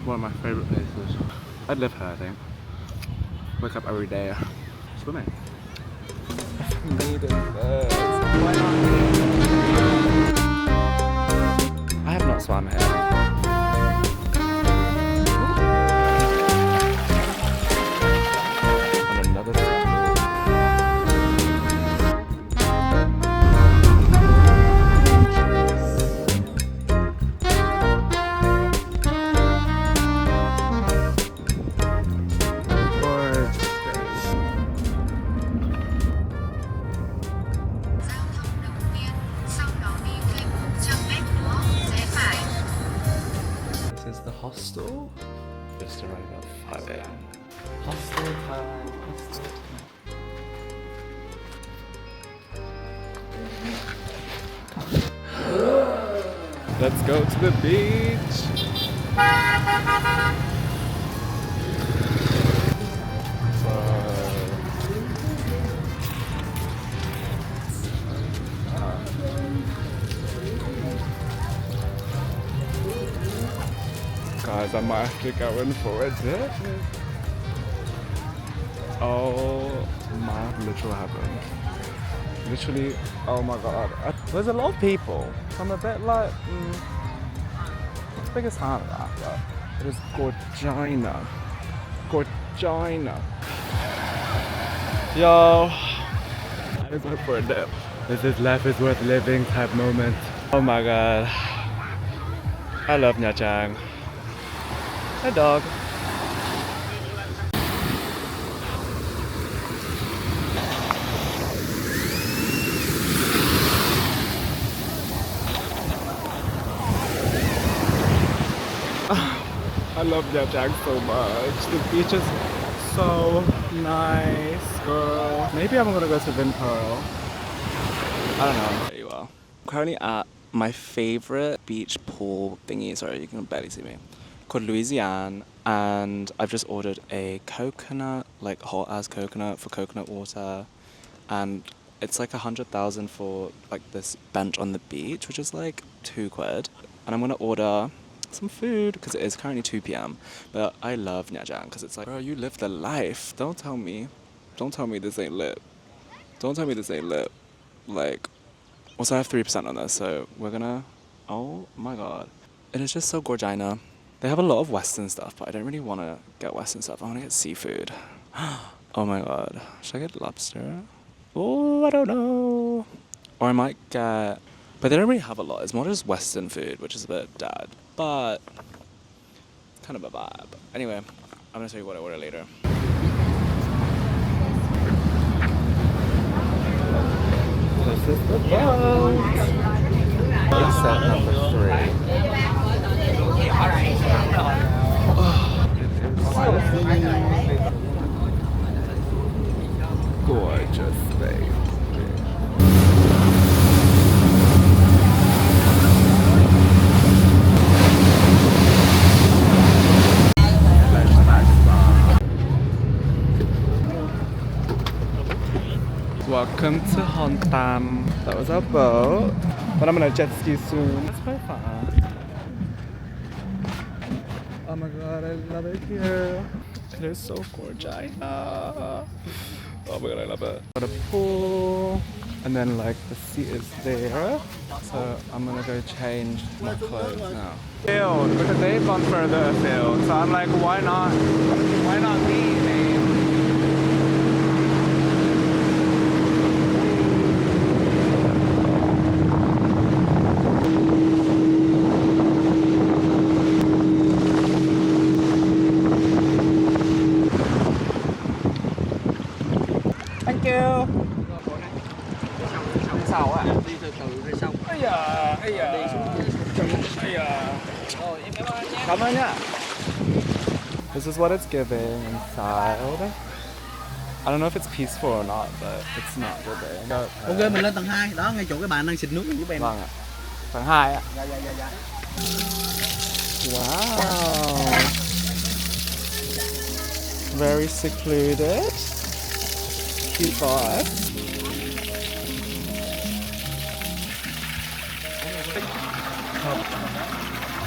one of my favourite places. I'd live here, I think. Wake up every day swimming. I have not swum here. On another hostel. Just arrived at 5 a.m. Hostel time. Hostel time. Let's go to the beach. Guys, I might have to go in for a dip. Oh my literal heaven. Literally, oh my god. There's a lot of people. So I'm a bit like, what's the biggest fan of that? But it is gorgina. Gorgina. Yo, I just went for a dip. This is life is worth living type moment. Oh my god. I love Nha Trang. Hi dog. I love Nha Trang so much. The beach is so nice, girl. Maybe I'm gonna go to Vin Pearl. I don't know. There you are. I'm currently at my favorite beach pool thingy. Sorry, you can barely see me. Called Louisiane, and I've just ordered a coconut, like hot ass coconut for coconut water, and it's like 100,000 for like this bench on the beach, which is like £2. And I'm gonna order some food because it is currently 2 p.m. But I love Nha Trang because it's like, bro, you live the life. Don't tell me this ain't lit. Don't tell me this ain't lit. Like, also I have 3% on this, so we're gonna. Oh my god, it is just so gorgina. They have a lot of Western stuff, but I don't really want to get Western stuff. I want to get seafood. Oh my god. Should I get lobster? Oh, I don't know. Or I might get... But they don't really have a lot. It's more just Western food, which is a bit dad. But... kind of a vibe. Anyway, I'm going to tell you what I order later. This is the boat. It's set number 3. Gorgeous space. Welcome to Hon Tam. That was our boat. But I'm gonna jet ski soon. That's quite fun. Oh my god, I love it here. It is so gorgeous. Oh my god, I love it. Got a pool, and then like the seat is there. So I'm gonna go change my clothes now. Field, because they've gone further afield. So I'm like, why not me, babe? Thank you. Sao ạ? Đi từ từ ra sau. Ây da, ây da. Ây da. Rồi, em cảm ơn nhá. This is what it's giving inside. I don't know if it's peaceful or not, but it's not giving. Ok, mình lên tầng 2. Đó, ngay chỗ cái bạn đang xịt nước giúp em. Vâng ạ. Tầng 2 ạ. Dạ. Wow. Very secluded. Cute vibe.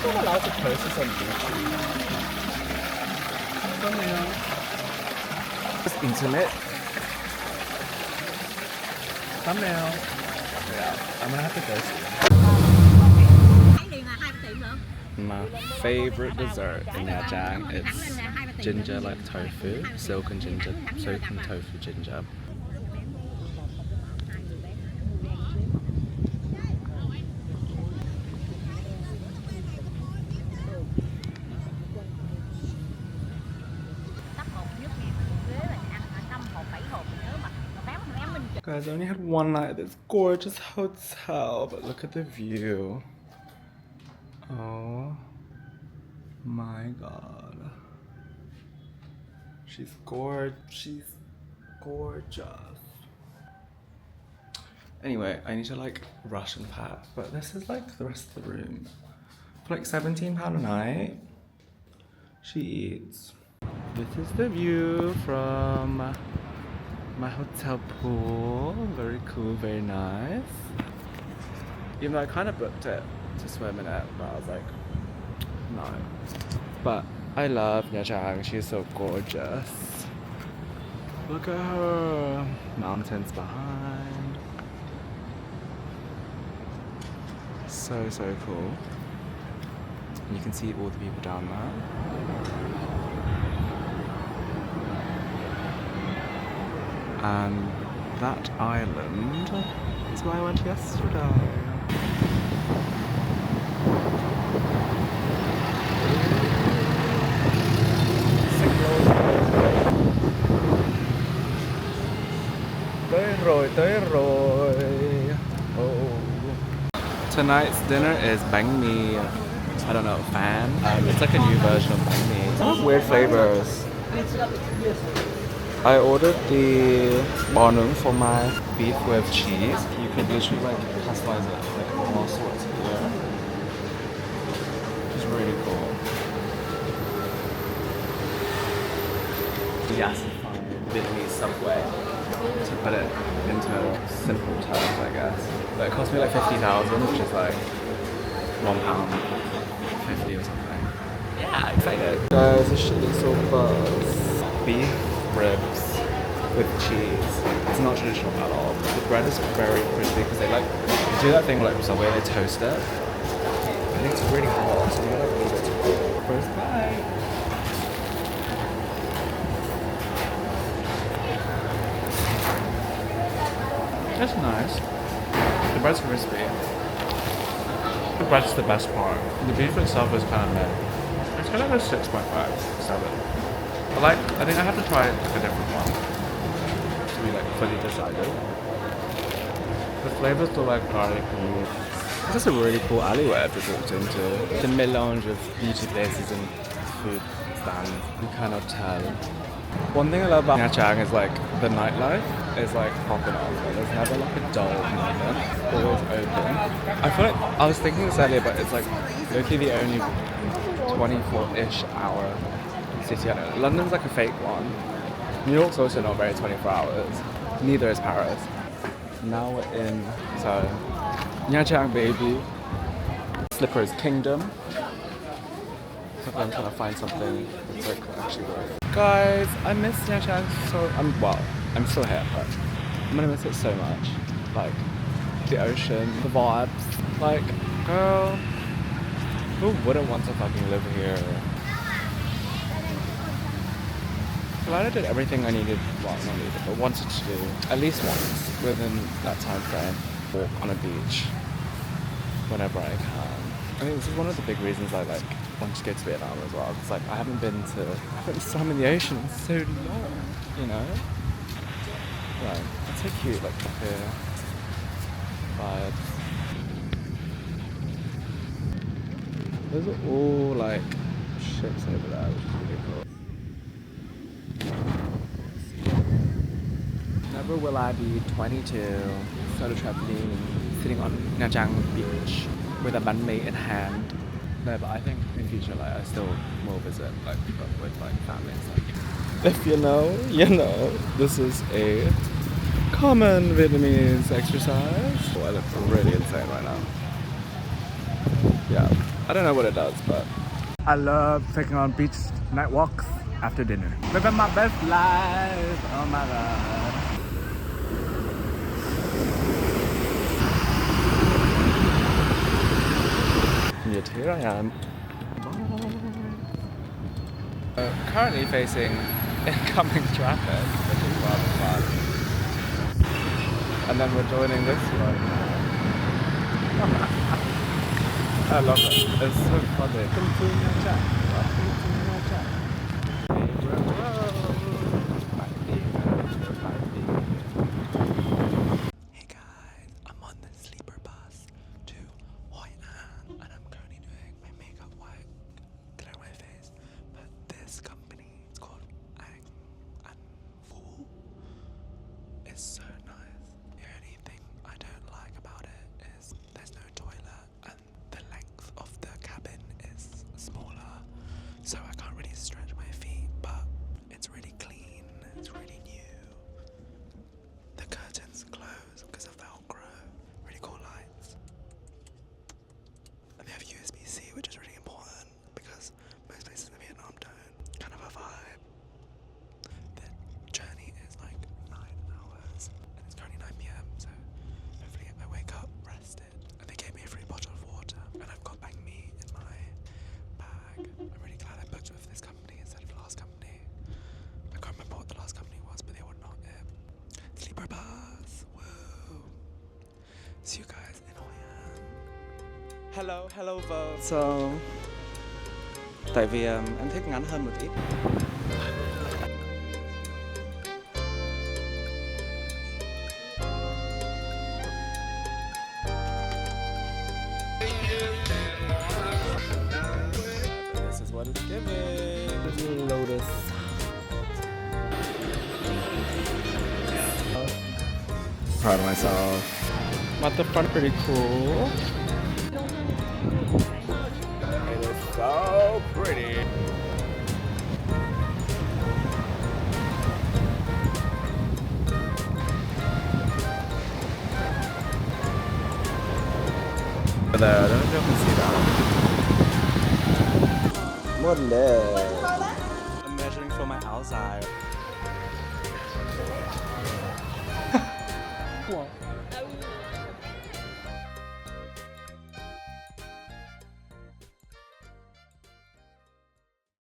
Not allowed to post this on YouTube. It's intimate. Thumbnail. Yeah, I'm gonna have to go soon. My favorite dessert in Nha Trang is ginger like tofu, silken tofu ginger. Guys, I only had one night at this gorgeous hotel, but look at the view. Oh my god. She's gorgeous. Anyway, I need to like rush and pack, but this is like the rest of the room. For like £17 a night, she eats. This is the view from my hotel pool. Very cool, very nice. Even though I kind of booked it to swim in it, but I was like, no. But I love Nha Trang. She's so gorgeous. Look at her. Mountains behind. So cool. And you can see all the people down there. And that island is where I went yesterday. Tới rồi. Oh. Tonight's dinner is banh mi. I don't know, fan. It's like a new version of banh mi. It's all weird flavors. I ordered the bonum for my beef with cheese. You could literally like customize it like all sorts here. It's really cool. Yes, Vietnamese subway to put it into simple terms, I guess. But it cost me like 50,000, which is like £1.50 or something. Yeah, excited. Guys, this shit is so buzz. Beef ribs with cheese. It's not traditional at all. The bread is very crispy because they do that thing like Subway, they toast it. I think it's really hot, so you gotta leave it to cool. First bite. That's nice. The bread's crispy. The bread's the best part. The beef itself is kind of mid. It's kind of a 6.5, 7. I think I have to try like a different one to be like fully decided. The flavors still like garlic and this is a really cool alleyway I've just walked into. It's a melange of beauty places and food stands. You cannot tell. One thing I love about Nha Trang is like the nightlife is like popping off. Like, there's never like a dull moment. Always open. I feel like I was thinking this earlier, but it's like literally the only 24-ish hour city. I know. London's like a fake one. New York's also not very 24 hours. Neither is Paris. Now we're in Nha Trang, baby. Slippers Kingdom. So I'm trying to find something that's like actually work. Guys, I miss Nha Trang so. I'm still here, but I'm gonna miss it so much. Like the ocean, the vibes. Like, girl, who wouldn't want to fucking live here? Glad I did everything I needed, well not needed, but wanted to do at least once within that time frame. Walk on a beach whenever I can. I think this is one of the big reasons I like want to go to Vietnam as well. It's like I haven't swum in the ocean in so long, you know? Right, it's so cute, like here. Vibes. Those are all like ships over there, which is really cool. Never will I be 22, solo traveling, sitting on Nha Trang beach with a banh mi in hand. No, but I think in future, like, I still will visit, like, with like families. Like, if you know, this is a common Vietnamese exercise. Oh, I look really insane right now. Yeah. I don't know what it does, but I love taking on beach night walks after dinner. Living my best life. Oh my god. Yet here I am. Currently facing incoming traffic, which is rather fun. And then we're joining this one. I love it. It's so funny. Welcome to Nha Trang. Welcome to Nha Trang. Hey guys, I'm on the sleeper bus to Hoi An, and I'm currently doing my makeup while clear my face. But this company, it's called Ang and Fu. It's so nice. The only thing I don't like about it is there's no toilet and the length of the cabin is smaller, so I can't really stretch my feet, but it's really clean, it's really new. The curtains close because of Velcro, really cool lights. And they have USB-C, which is really important because most places in Vietnam don't. Kind of a vibe. The journey is like 9 hours and it's currently 9 p.m, so hopefully I wake up rested. And they gave me a free bottle of water and I've got bang me in my bag. I'm really glad I booked with this company instead of the last company. I can't remember what the last company was, but they were not it. Sleeper bus, woo! See you guys in Hoi An. Hello vợ. So, tại vì em thích ngắn hơn một ít. This is what it's giving. Lotus. Proud of myself. But the front pretty cool. It is so pretty. There, I don't know if you can see that. Mudbath. I'm measuring for my outside. Wow.